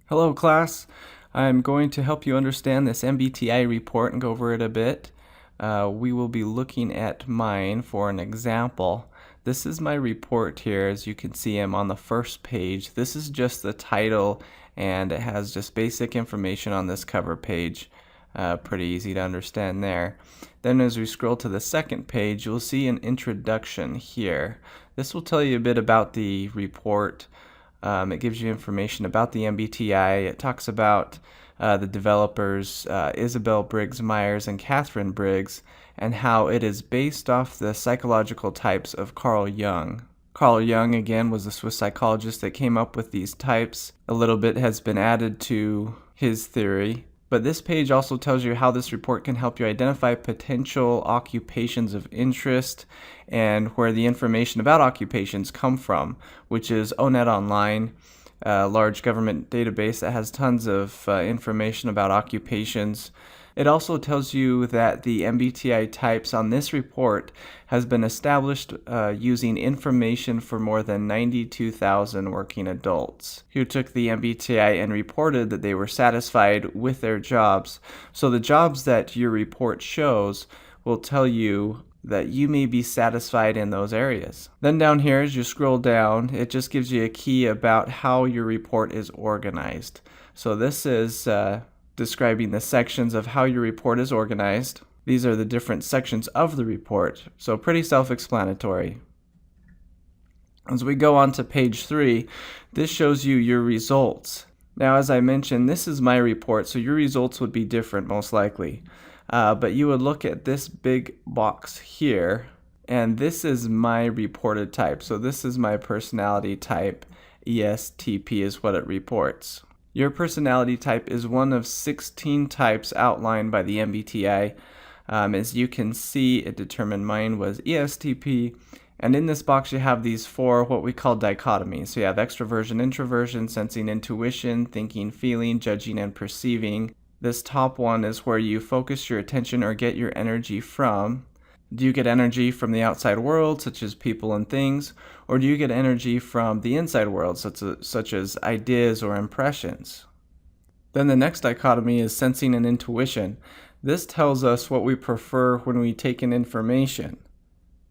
Hello class, I'm going to help you understand this MBTI report and go over it a bit. We will be looking at mine for an example. This is my report here. As you can see, I'm on the first page. This is just the title and it has just basic information on this cover page. Pretty easy to understand there. Then as we scroll to the second page, you'll see an introduction here. This will tell you a bit about the report. It gives you information about the MBTI. It talks about the developers, Isabel Briggs Meyers and Catherine Briggs, and how it is based off the psychological types of Carl Jung. Carl Jung, again, was a Swiss psychologist that came up with these types. A little bit has been added to his theory. But this page also tells you how this report can help you identify potential occupations of interest and where the information about occupations come from, which is ONET Online, a large government database that has tons of information about occupations. It also tells you that the MBTI types on this report has been established using information for more than 92,000 working adults who took the MBTI and reported that they were satisfied with their jobs. So the jobs that your report shows will tell you that you may be satisfied in those areas. Then down here, as you scroll down, it just gives you a key about how your report is organized. So this is describing the sections of how your report is organized. These are the different sections of the report, so pretty self-explanatory. As we go on to page 3, this shows you your results. Now, as I mentioned, this is my report, so your results would be different most likely. But you would look at this big box here, and this is my reported type. So this is my personality type. ESTP is what it reports. Your personality type is one of 16 types outlined by the MBTI. As you can see, it determined mine was ESTP. And in this box, you have these 4 what we call dichotomies. So you have extroversion, introversion, sensing, intuition, thinking, feeling, judging, and perceiving. This top one is where you focus your attention or get your energy from. Do you get energy from the outside world, such as people and things, or do you get energy from the inside world, such as ideas or impressions? Then the next dichotomy is sensing and intuition. This tells us what we prefer when we take in information.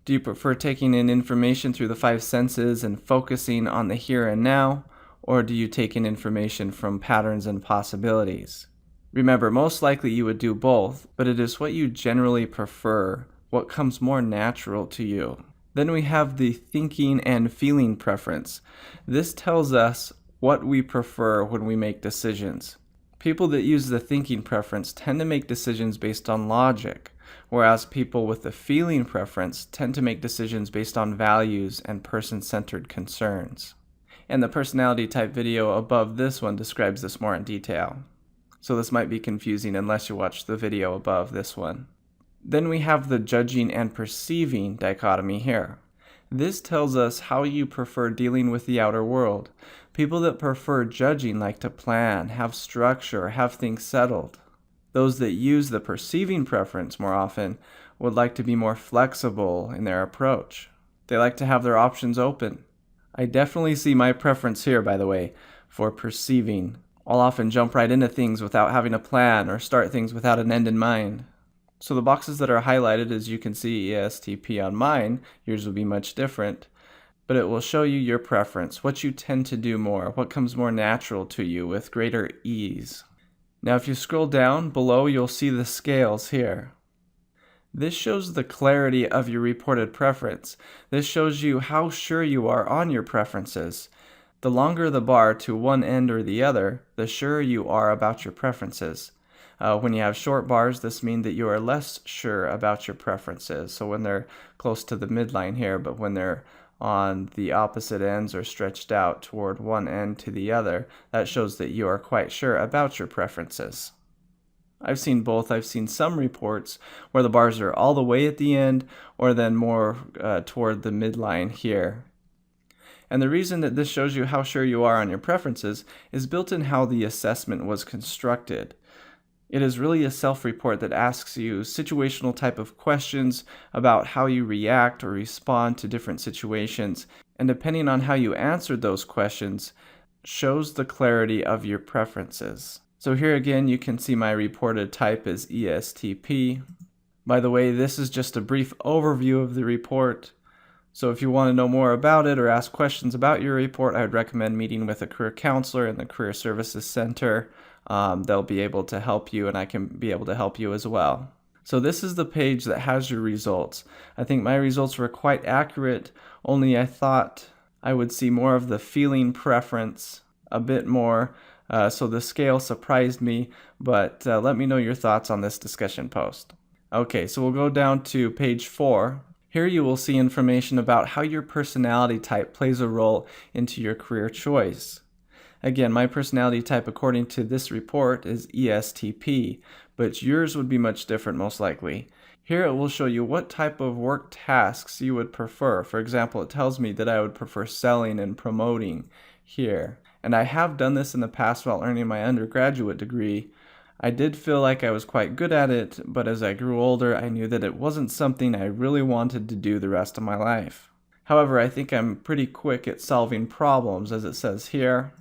Do you prefer taking in information through the 5 senses and focusing on the here and now, or do you take in information from patterns and possibilities? Remember, most likely you would do both, but it is what you generally prefer, what comes more natural to you. Then we have the thinking and feeling preference. This tells us what we prefer when we make decisions. People that use the thinking preference tend to make decisions based on logic, whereas people with the feeling preference tend to make decisions based on values and person-centered concerns. And the personality type video above this one describes this more in detail. So this might be confusing unless you watch the video above this one. Then we have the judging and perceiving dichotomy here. This tells us how you prefer dealing with the outer world. People that prefer judging like to plan, have structure, have things settled. Those that use the perceiving preference more often would like to be more flexible in their approach. They like to have their options open. I definitely see my preference here, by the way, for perceiving. I'll often jump right into things without having a plan or start things without an end in mind. So the boxes that are highlighted, as you can see, ESTP on mine, yours will be much different, but it will show you your preference, what you tend to do more, what comes more natural to you with greater ease. Now if you scroll down below, you'll see the scales here. This shows the clarity of your reported preference. This shows you how sure you are on your preferences. The longer the bar to one end or the other, the surer you are about your preferences. When you have short bars, this means that you are less sure about your preferences. So when they're close to the midline here, but when they're on the opposite ends or stretched out toward one end to the other, that shows that you are quite sure about your preferences. I've seen both. I've seen some reports where the bars are all the way at the end or then more toward the midline here. And the reason that this shows you how sure you are on your preferences is built in how the assessment was constructed. It is really a self-report that asks you situational type of questions about how you react or respond to different situations. And depending on how you answered those questions, shows the clarity of your preferences. So here again, you can see my reported type is ESTP. By the way, this is just a brief overview of the report. So if you want to know more about it or ask questions about your report, I would recommend meeting with a career counselor in the Career Services Center. They'll be able to help you, and I can be able to help you as well. So this is the page that has your results. I think my results were quite accurate, only I thought I would see more of the feeling preference, a bit more. So the scale surprised me, but let me know your thoughts on this discussion post. Okay, so we'll go down to page 4. Here you will see information about how your personality type plays a role into your career choice. Again, my personality type according to this report is ESTP, but yours would be much different most likely. Here it will show you what type of work tasks you would prefer. For example, it tells me that I would prefer selling and promoting here. And I have done this in the past while earning my undergraduate degree. I did feel like I was quite good at it, but as I grew older, I knew that it wasn't something I really wanted to do the rest of my life. However, I think I'm pretty quick at solving problems, as it says here,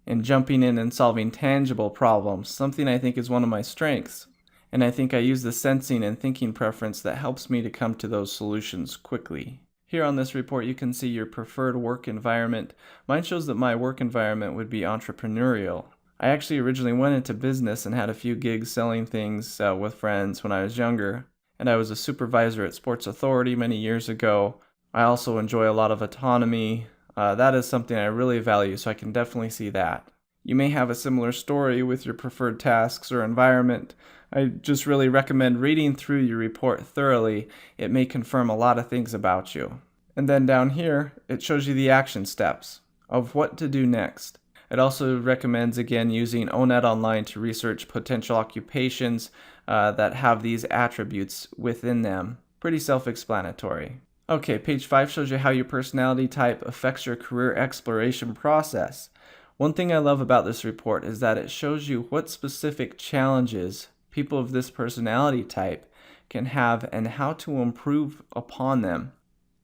and jumping in and solving tangible problems, something I think is one of my strengths. And I think I use the sensing and thinking preference that helps me to come to those solutions quickly. Here on this report, you can see your preferred work environment. Mine shows that my work environment would be entrepreneurial. I actually originally went into business and had a few gigs selling things with friends when I was younger, and I was a supervisor at Sports Authority many years ago. I also enjoy a lot of autonomy. That is something I really value, so I can definitely see that. You may have a similar story with your preferred tasks or environment. I just really recommend reading through your report thoroughly. It may confirm a lot of things about you. And then down here, it shows you the action steps of what to do next. It also recommends, again, using ONET Online to research potential occupations that have these attributes within them. Pretty self-explanatory. Okay, page 5 shows you how your personality type affects your career exploration process. One thing I love about this report is that it shows you what specific challenges people of this personality type can have and how to improve upon them.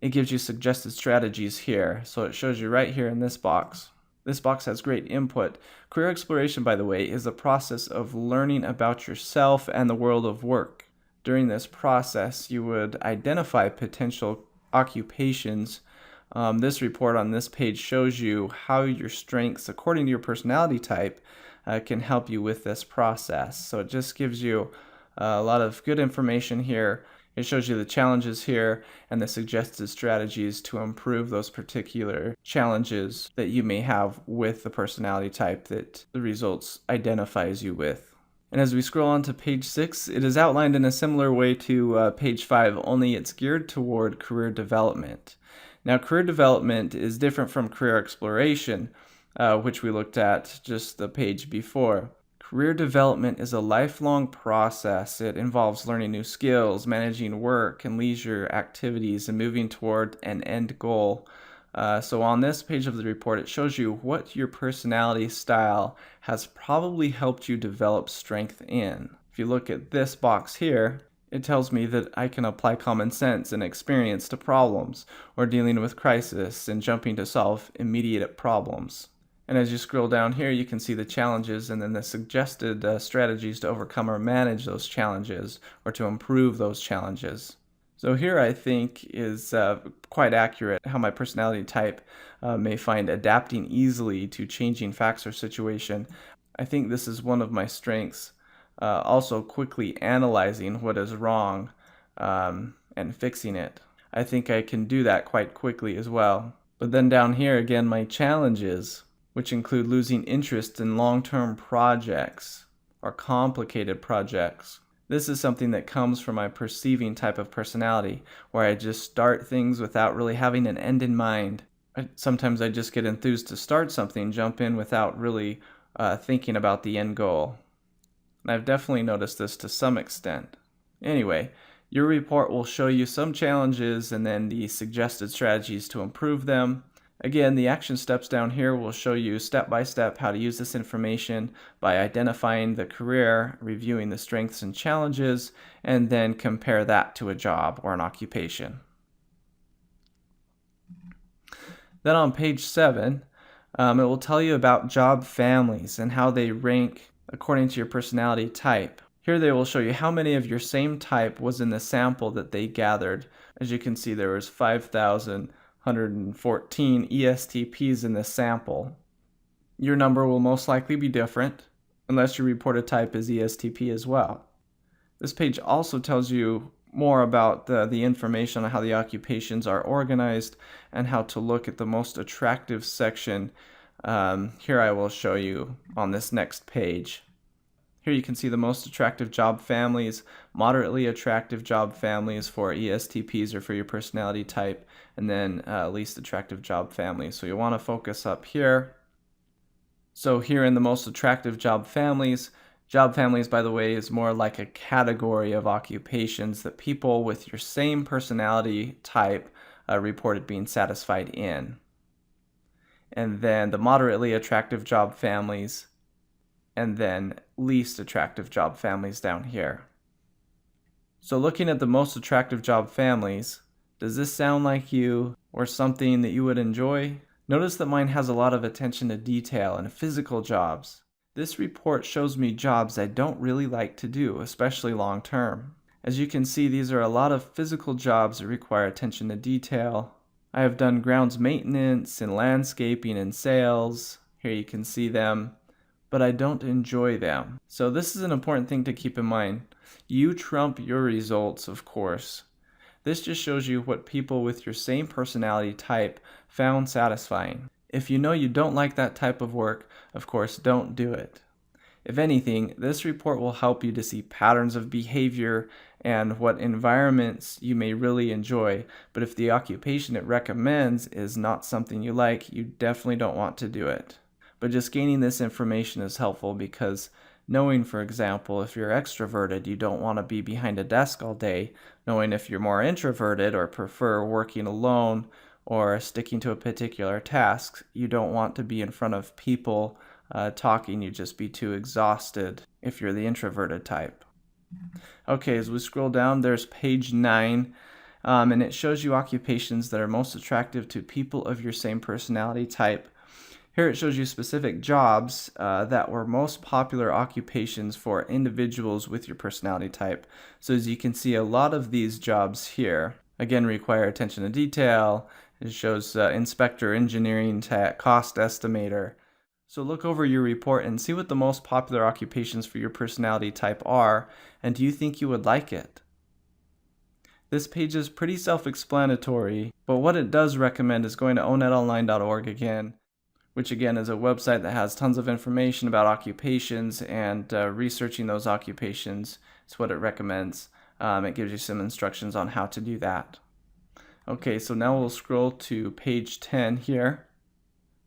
It gives you suggested strategies here, so it shows you right here in this box. This box has great input. Career exploration, by the way, is the process of learning about yourself and the world of work. During this process, you would identify potential occupations. This report on this page shows you how your strengths, according to your personality type, can help you with this process. So it just gives you a lot of good information here. It shows you the challenges here and the suggested strategies to improve those particular challenges that you may have with the personality type that the results identifies you with. And as we scroll on to page 6, it is outlined in a similar way to page 5, only it's geared toward career development. Now, career development is different from career exploration, which we looked at just the page before. Career development is a lifelong process. It involves learning new skills, managing work and leisure activities, and moving toward an end goal. So on this page of the report, it shows you what your personality style has probably helped you develop strength in. If you look at this box here, it tells me that I can apply common sense and experience to problems, or dealing with crisis and jumping to solve immediate problems. And as you scroll down here, you can see the challenges and then the suggested strategies to overcome or manage those challenges or to improve those challenges. So here I think is quite accurate how my personality type may find adapting easily to changing facts or situation. I think this is one of my strengths. Also quickly analyzing what is wrong and fixing it. I think I can do that quite quickly as well. But then down here again, my challenges, which include losing interest in long-term projects or complicated projects. This is something that comes from my perceiving type of personality, where I just start things without really having an end in mind. Sometimes I just get enthused to start something, jump in without really thinking about the end goal. And I've definitely noticed this to some extent. Anyway, your report will show you some challenges and then the suggested strategies to improve them. Again, the action steps down here will show you step by step how to use this information by identifying the career, reviewing the strengths and challenges, and then compare that to a job or an occupation. Then on page 7, It will tell you about job families and how they rank according to your personality type. Here they will show you how many of your same type was in the sample that they gathered. As you can see, there was 5,114 ESTPs in this sample. Your number will most likely be different unless your reported type is ESTP as well. This page also tells you more about the information on how the occupations are organized and how to look at the most attractive section. Here I will show you on this next page. Here you can see the most attractive job families, moderately attractive job families for ESTPs or for your personality type, and then least attractive job families. So you want to focus up here. So here in the most attractive job families, by the way, is more like a category of occupations that people with your same personality type reported being satisfied in. And then the moderately attractive job families, and then least attractive job families down here. So looking at the most attractive job families, does this sound like you or something that you would enjoy? Notice that mine has a lot of attention to detail and physical jobs. This report shows me jobs I don't really like to do, especially long term. As you can see, these are a lot of physical jobs that require attention to detail. I have done grounds maintenance and landscaping and sales. Here you can see them, but I don't enjoy them. So this is an important thing to keep in mind. You trump your results, of course. This just shows you what people with your same personality type found satisfying. If you know you don't like that type of work, of course, don't do it. If anything, this report will help you to see patterns of behavior and what environments you may really enjoy. But if the occupation it recommends is not something you like, you definitely don't want to do it. But just gaining this information is helpful because knowing, for example, if you're extroverted, you don't want to be behind a desk all day. Knowing if you're more introverted or prefer working alone or sticking to a particular task, you don't want to be in front of people talking. You'd just be too exhausted if you're the introverted type. Okay, as we scroll down, there's page 9, and it shows you occupations that are most attractive to people of your same personality type. Here it shows you specific jobs that were most popular occupations for individuals with your personality type. So as you can see, a lot of these jobs here, again, require attention to detail. It shows inspector, engineering tech, cost estimator. So look over your report and see what the most popular occupations for your personality type are, and do you think you would like it? This page is pretty self-explanatory, but what it does recommend is going to onetonline.org again, which again is a website that has tons of information about occupations, and researching those occupations is what it recommends. It gives you some instructions on how to do that. Okay, so now we'll scroll to page 10 here.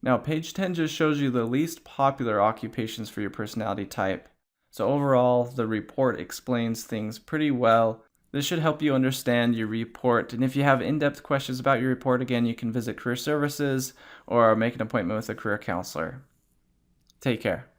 Now page 10 just shows you the least popular occupations for your personality type. So overall, the report explains things pretty well. This should help you understand your report, and if you have in-depth questions about your report, again, you can visit Career Services or make an appointment with a career counselor. Take care.